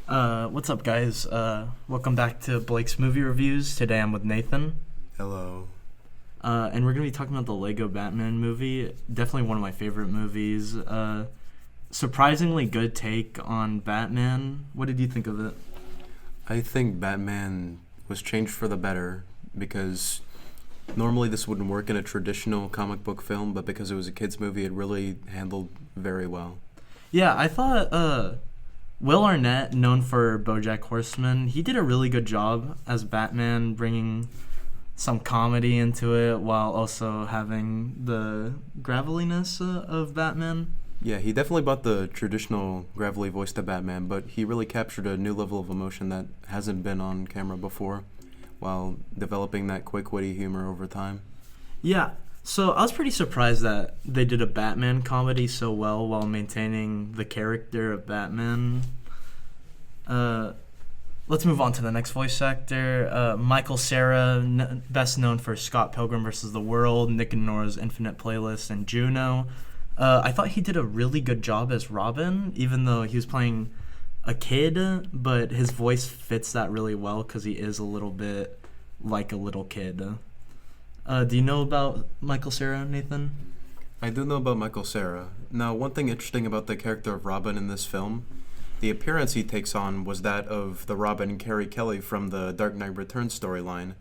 What's up, guys? Welcome back to Blake's Movie Reviews. Today I'm with Nathan. Hello. And we're going to be talking about the Lego Batman movie. Definitely one of my favorite movies. Surprisingly good take on Batman. What did you think of it? I think Batman was changed for the better because normally this wouldn't work in a traditional comic book film, but because it was a kids' movie, it really handled very well. Yeah, I thought Will Arnett, known for BoJack Horseman, he did a really good job as Batman, bringing some comedy into it while also having the graveliness of Batman. Yeah, he definitely brought the traditional gravelly voice to Batman, but he really captured a new level of emotion that hasn't been on camera before while developing that quick, witty humor over time. Yeah, so I was pretty surprised that they did a Batman comedy so well while maintaining the character of Batman. Let's move on to the next voice actor. Michael Cera, best known for Scott Pilgrim vs. the World, Nick and Nora's Infinite Playlist, and Juno. I thought he did a really good job as Robin, even though he was playing a kid, but his voice fits that really well because he is a little bit like a little kid. Do you know about Michael Cera, Nathan? I do know about Michael Cera. Now, one thing interesting about the character of Robin in this film, the appearance he takes on was that of the Robin Carrie Kelly from the Dark Knight Returns storyline,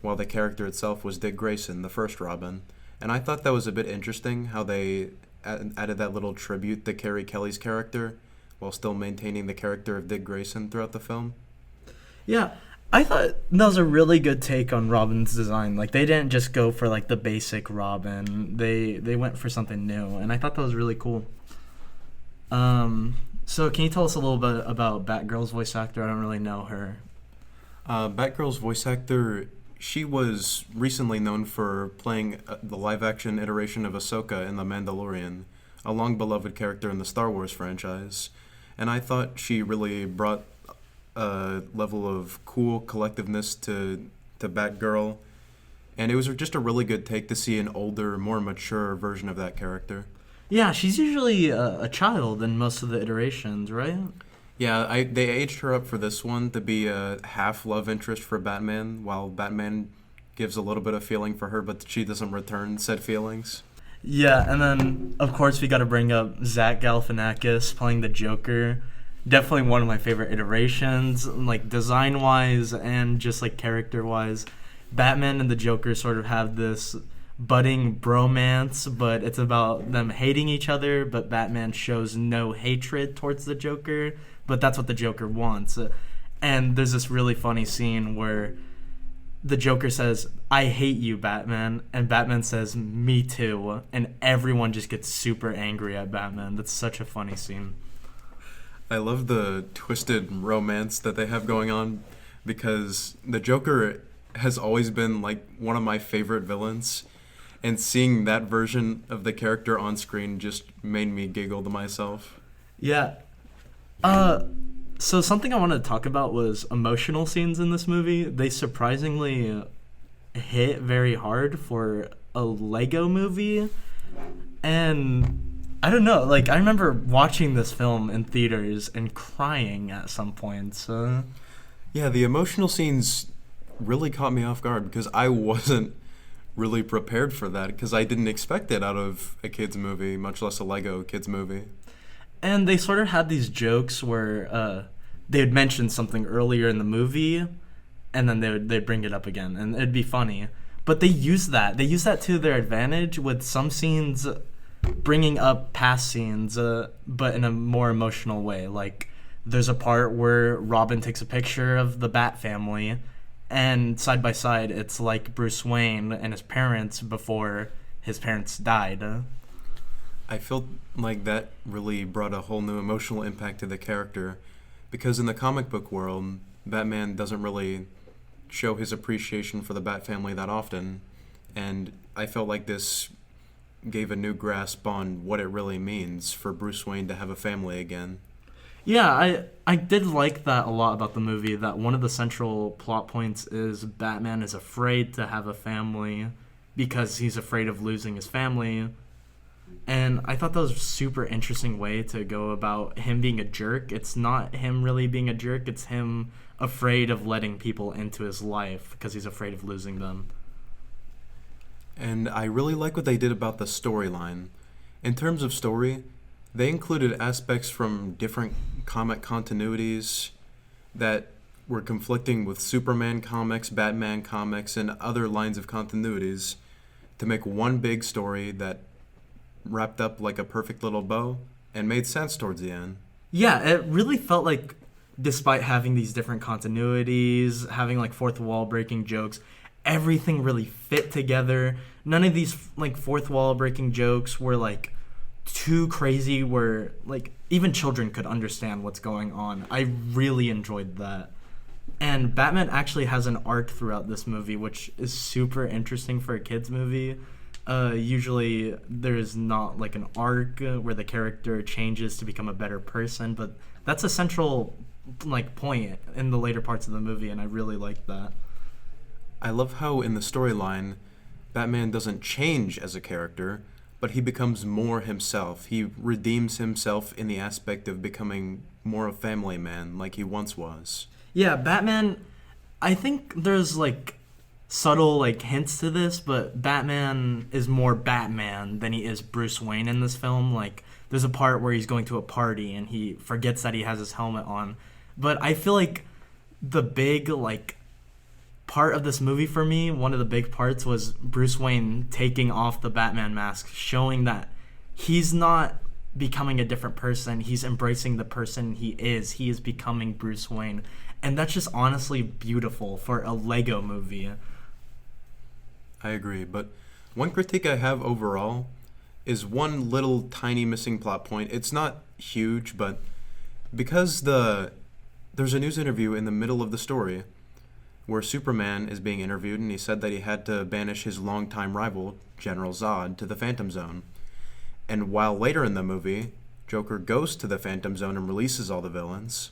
while the character itself was Dick Grayson, the first Robin. And I thought that was a bit interesting how they added that little tribute to Carrie Kelly's character while still maintaining the character of Dick Grayson throughout the film. Yeah, I thought that was a really good take on Robin's design. Like, they didn't just go for like the basic Robin. They went for something new, and I thought that was really cool. So can you tell us a little bit about Batgirl's voice actor? I don't really know her. Batgirl's voice actor, she was recently known for playing the live-action iteration of Ahsoka in The Mandalorian, a long-beloved character in the Star Wars franchise. And I thought she really brought a level of cool collectiveness to Batgirl. And it was just a really good take to see an older, more mature version of that character. Yeah, she's usually a child in most of the iterations, right? Yeah, they aged her up for this one to be a half love interest for Batman, while Batman gives a little bit of feeling for her, but she doesn't return said feelings. Yeah, and then, of course, we got to bring up Zach Galifianakis playing the Joker. Definitely one of my favorite iterations, like design-wise and just like character-wise. Batman and the Joker sort of have this budding bromance, but it's about them hating each other, but Batman shows no hatred towards the Joker, but that's what the Joker wants. And there's this really funny scene where the Joker says, "I hate you, Batman," and Batman says, "Me too," and everyone just gets super angry at Batman. That's such a funny scene. I love the twisted romance that they have going on because the Joker has always been like one of my favorite villains. And seeing that version of the character on screen just made me giggle to myself. Yeah. So something I wanted to talk about was emotional scenes in this movie. They surprisingly hit very hard for a Lego movie. And I don't know, like I remember watching this film in theaters and crying at some points. Yeah, the emotional scenes really caught me off guard because I wasn't really prepared for that because I didn't expect it out of a kids movie, much less a Lego kids movie. And they sort of had these jokes where they would mention something earlier in the movie, and then they'd bring it up again, and it'd be funny. But they use that to their advantage with some scenes bringing up past scenes, but in a more emotional way. Like there's a part where Robin takes a picture of the Bat family, and side by side, it's like Bruce Wayne and his parents before his parents died. I felt like that really brought a whole new emotional impact to the character because in the comic book world, Batman doesn't really show his appreciation for the Bat family that often, and I felt like this gave a new grasp on what it really means for Bruce Wayne to have a family again. Yeah, I did like that a lot about the movie, that one of the central plot points is Batman is afraid to have a family because he's afraid of losing his family. And I thought that was a super interesting way to go about him being a jerk. It's not him really being a jerk, it's him afraid of letting people into his life because he's afraid of losing them. And I really like what they did about the storyline. In terms of story, they included aspects from different comic continuities that were conflicting with Superman comics, Batman comics, and other lines of continuities to make one big story that wrapped up like a perfect little bow and made sense towards the end. Yeah, it really felt like, despite having these different continuities, having like fourth wall breaking jokes, everything really fit together. None of these like fourth wall breaking jokes were like too crazy where like even children could understand what's going on. I really enjoyed that. And Batman actually has an arc throughout this movie, which is super interesting for a kids movie. Usually there's not like an arc where the character changes to become a better person, but that's a central like point in the later parts of the movie, and I really like that. I love how in the storyline, Batman doesn't change as a character, but he becomes more himself. He redeems himself in the aspect of becoming more a family man like he once was. Yeah, Batman, I think there's like subtle like hints to this, but Batman is more Batman than he is Bruce Wayne in this film. Like there's a part where he's going to a party and he forgets that he has his helmet on. But I feel like the big like part of this movie for me, one of the big parts was Bruce Wayne taking off the Batman mask, showing that he's not becoming a different person. He's embracing the person he is. He is becoming Bruce Wayne. And that's just honestly beautiful for a Lego movie. I agree, but one critique I have overall is one little tiny missing plot point. It's not huge, but because there's a news interview in the middle of the story where Superman is being interviewed, and he said that he had to banish his longtime rival, General Zod, to the Phantom Zone. And while later in the movie, Joker goes to the Phantom Zone and releases all the villains,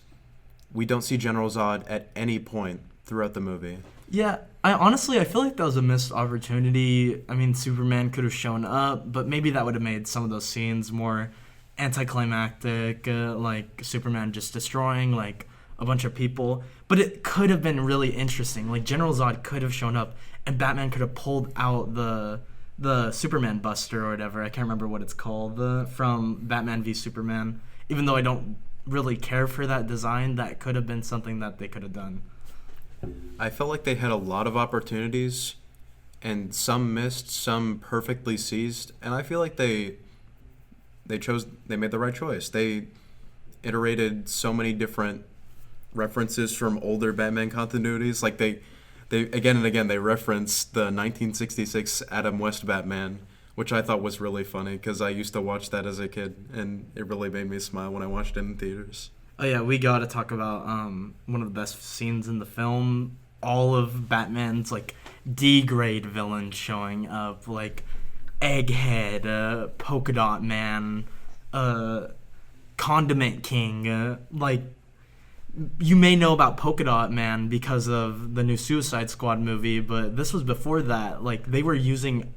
we don't see General Zod at any point throughout the movie. Yeah, I feel like that was a missed opportunity. I mean, Superman could have shown up, but maybe that would have made some of those scenes more anticlimactic, like Superman just destroying like a bunch of people. But it could have been really interesting. Like General Zod could have shown up, and Batman could have pulled out the Superman Buster or whatever. I can't remember what it's called from Batman v Superman. Even though I don't really care for that design, that could have been something that they could have done. I felt like they had a lot of opportunities, and some missed, some perfectly seized, and I feel like they made the right choice. They iterated so many different references from older Batman continuities. Like they again and again they referenced the 1966 Adam West Batman, which I thought was really funny because I used to watch that as a kid, and it really made me smile when I watched it in theaters. Oh yeah, we gotta talk about one of the best scenes in the film. All of Batman's like D-grade villains showing up, like Egghead, Polka Dot Man, Condiment King. Like you may know about Polka Dot Man because of the new Suicide Squad movie, but this was before that. Like they were using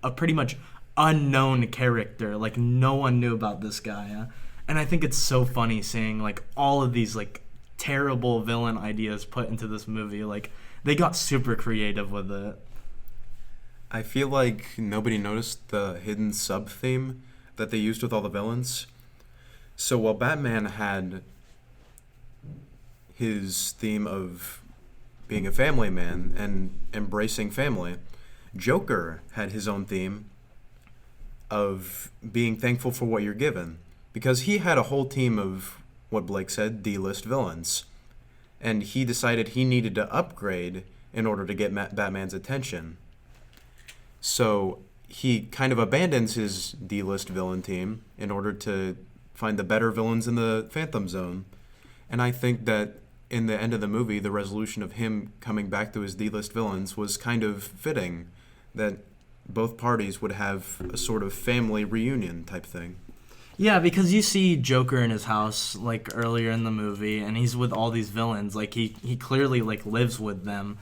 a pretty much unknown character. Like no one knew about this guy. And I think it's so funny seeing like all of these like terrible villain ideas put into this movie. Like they got super creative with it. I feel like nobody noticed the hidden sub-theme that they used with all the villains. So while Batman had his theme of being a family man and embracing family, Joker had his own theme of being thankful for what you're given. Because he had a whole team of, what Blake said, D-list villains. And he decided he needed to upgrade in order to get Batman's attention. So he kind of abandons his D-list villain team in order to find the better villains in the Phantom Zone. And I think that in the end of the movie, the resolution of him coming back to his D-list villains was kind of fitting, that both parties would have a sort of family reunion type thing. Yeah, because you see Joker in his house like earlier in the movie, and he's with all these villains. Like he clearly like lives with them,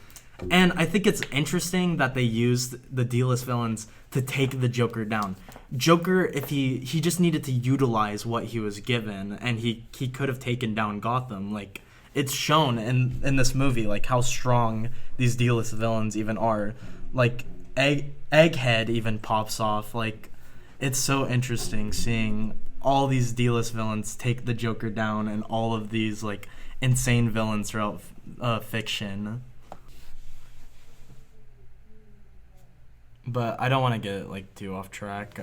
And I think it's interesting that they used the D-list villains to take the Joker down. Joker, if he just needed to utilize what he was given, and he could have taken down Gotham. Like, it's shown in this movie, like, how strong these D-list villains even are. Like, Egghead even pops off. Like, it's so interesting seeing all these D-list villains take the Joker down, and all of these, like, insane villains throughout fiction. But I don't want to get, like, too off track.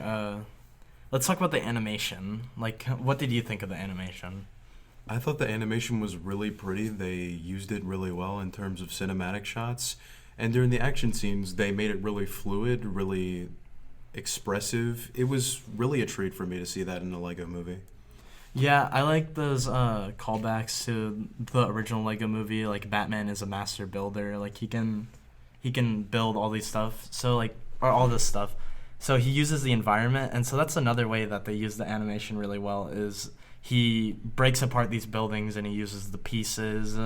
Let's talk about the animation. Like, what did you think of the animation? I thought the animation was really pretty. They used it really well in terms of cinematic shots. And during the action scenes, they made it really fluid, really expressive. It was really a treat for me to see that in a Lego movie. Yeah, I like those callbacks to the original Lego movie. Like, Batman is a master builder. Like, he can build all these stuff. So, like, or all this stuff. So he uses the environment, and so that's another way that they use the animation really well is he breaks apart these buildings and he uses the pieces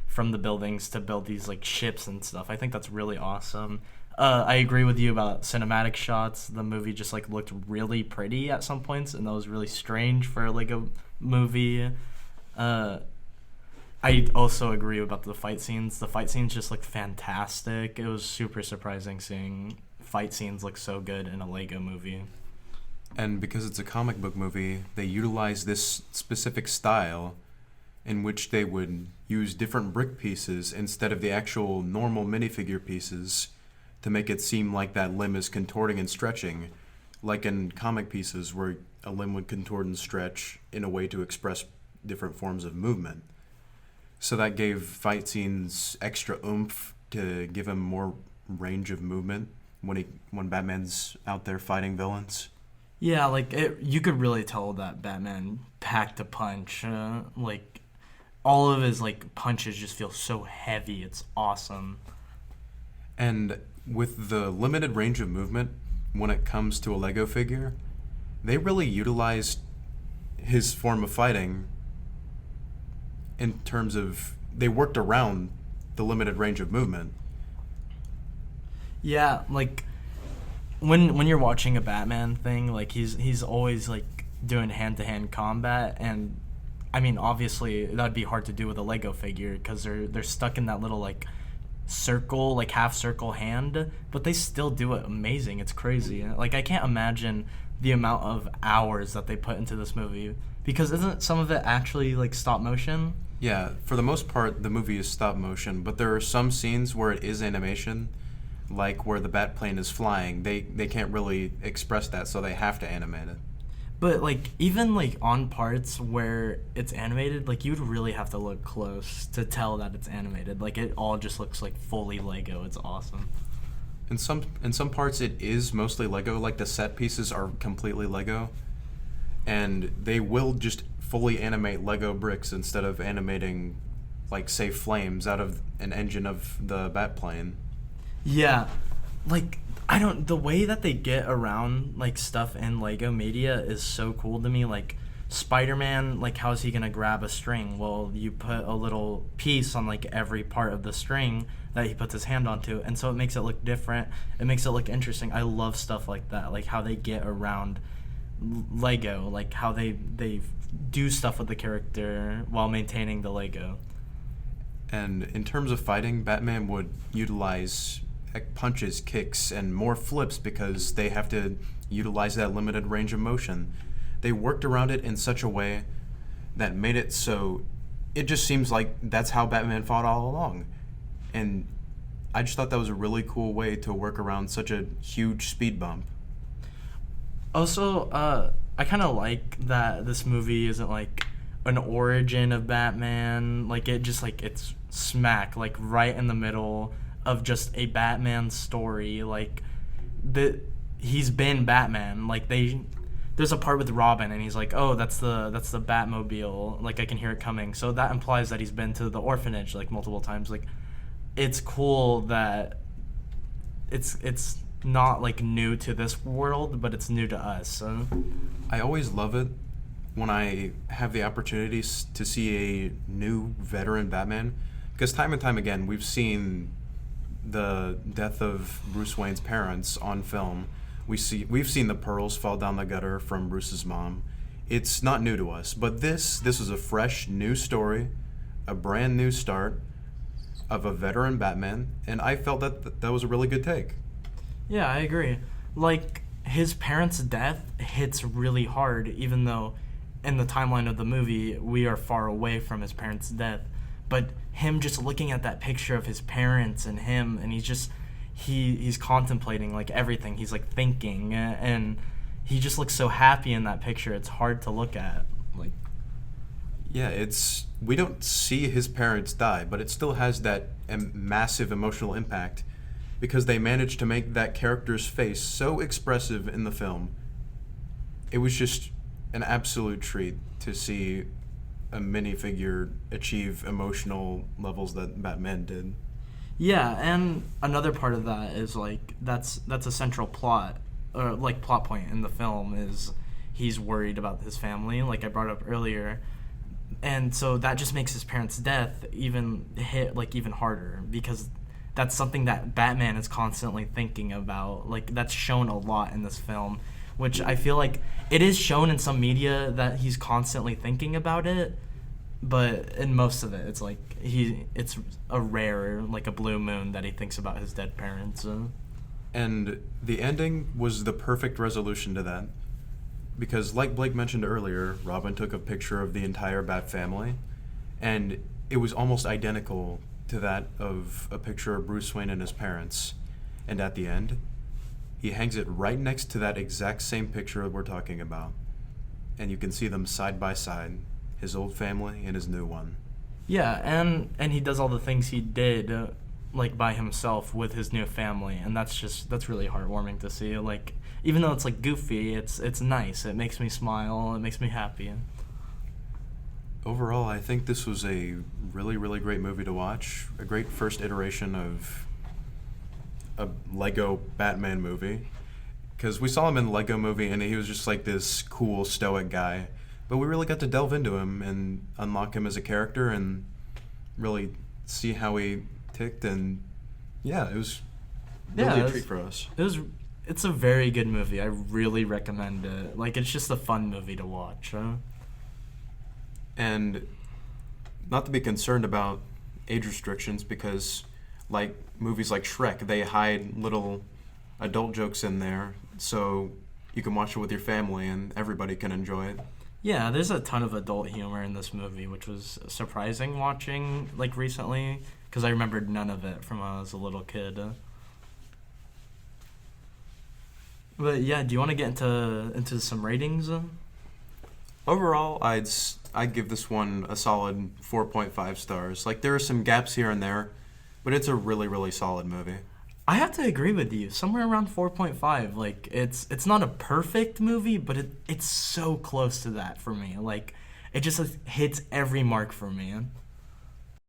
from the buildings to build these, like, ships and stuff. I think that's really awesome. I agree with you about cinematic shots. The movie just, like, looked really pretty at some points, and that was really strange for a Lego movie. I also agree about the fight scenes. The fight scenes just looked fantastic. It was super surprising seeing fight scenes look so good in a Lego movie. And because it's a comic book movie, they utilize this specific style in which they would use different brick pieces instead of the actual normal minifigure pieces to make it seem like that limb is contorting and stretching, like in comic pieces where a limb would contort and stretch in a way to express different forms of movement. So that gave fight scenes extra oomph to give him more range of movement when Batman's out there fighting villains. Yeah, like, you could really tell that Batman packed a punch. Like, all of his, like, punches just feel so heavy. It's awesome. And with the limited range of movement when it comes to a Lego figure, they really utilized his form of fighting in terms of they worked around the limited range of movement. Yeah, like, when you're watching a Batman thing, like, he's always, like, doing hand-to-hand combat, and I mean, obviously that'd be hard to do with a Lego figure because they're stuck in that little, like, circle, like, half circle hand, but they still do it amazing. It's crazy. Like, I can't imagine the amount of hours that they put into this movie, because isn't some of it actually, like, stop motion? Yeah, for the most part, the movie is stop motion, but there are some scenes where it is animation, like where the Batplane is flying. They can't really express that, so they have to animate it. But, like, even, like, on parts where it's animated, like, you'd really have to look close to tell that it's animated. Like, it all just looks like fully Lego. It's awesome. In some parts, it is mostly Lego. Like, the set pieces are completely Lego, and they will just fully animate Lego bricks instead of animating, like, say, flames out of an engine of the Batplane. Yeah, like, the way that they get around, like, stuff in Lego media is so cool to me. Like, Spider-Man, like, how's he gonna grab a string? Well, you put a little piece on, like, every part of the string that he puts his hand onto, and so it makes it look different. It makes it look interesting. I love stuff like that, like how they get around Lego, like how they do stuff with the character while maintaining the Lego. And in terms of fighting, Batman would utilize punches, kicks, and more flips because they have to utilize that limited range of motion. They worked around it in such a way that made it so it just seems like that's how Batman fought all along. And I just thought that was a really cool way to work around such a huge speed bump. Also, I kind of like that this movie isn't, like, an origin of Batman. Like, it just, like, it's smack, like, right in the middle of just a Batman story. Like, he's been Batman. Like, there's a part with Robin, and he's like, oh, that's the Batmobile. Like, I can hear it coming. So that implies that he's been to the orphanage, like, multiple times. Like, it's cool that it's not, like, new to this world, but it's new to us. I always love it when I have the opportunity to see a new veteran Batman, because time and time again we've seen the death of Bruce Wayne's parents on film, we've seen the pearls fall down the gutter from Bruce's mom. It's not new to us, but this is a fresh new story, a brand new start of a veteran Batman, and I felt that was a really good take. Yeah, I agree. Like, his parents' death hits really hard, even though in the timeline of the movie, we are far away from his parents' death. But him just looking at that picture of his parents and him, and he's contemplating, like, everything. He's, like, thinking, and he just looks so happy in that picture. It's hard to look at. Like, yeah, we don't see his parents die, but it still has that massive emotional impact because they managed to make that character's face so expressive in the film. It was just an absolute treat to see a minifigure achieve emotional levels that Batman did. yeah, and another part of that is, like, that's a central plot, or, like, plot point in the film is he's worried about his family, like I brought up earlier. And so that just makes his parents' death even harder because that's something that Batman is constantly thinking about. Like, that's shown a lot in this film, which I feel like it is shown in some media that he's constantly thinking about it, but in most of it, it's like it's a rare, like a blue moon that he thinks about his dead parents. And the ending was the perfect resolution to that. Because, like Blake mentioned earlier, Robin took a picture of the entire Bat family, and it was almost identical to that of a picture of Bruce Wayne and his parents. And at the end, he hangs it right next to that exact same picture we're talking about. And you can see them side by side, his old family and his new one. Yeah, and he does all the things he did, like, by himself with his new family, and that's really heartwarming to see. Like, even though it's, like, goofy, it's nice. It makes me smile. It makes me happy. Overall, I think this was a really, really great movie to watch. A great first iteration of a Lego Batman movie. Because we saw him in the Lego movie, and he was just like this cool, stoic guy. But we really got to delve into him and unlock him as a character and really see how he ticked. And yeah, it was really a treat for us. It's a very good movie. I really recommend it. Like, it's just a fun movie to watch. And not to be concerned about age restrictions because, like movies like Shrek, they hide little adult jokes in there so you can watch it with your family and everybody can enjoy it. Yeah, there's a ton of adult humor in this movie, which was surprising watching, like, recently, because I remembered none of it from when I was a little kid. But yeah, do you want to get into some ratings? Overall, I'd give this one a solid 4.5 stars. Like, there are some gaps here and there, but it's a really, really solid movie. I have to agree with you. Somewhere around 4.5. Like, it's not a perfect movie, but it's so close to that for me. Like, it just, like, hits every mark for me.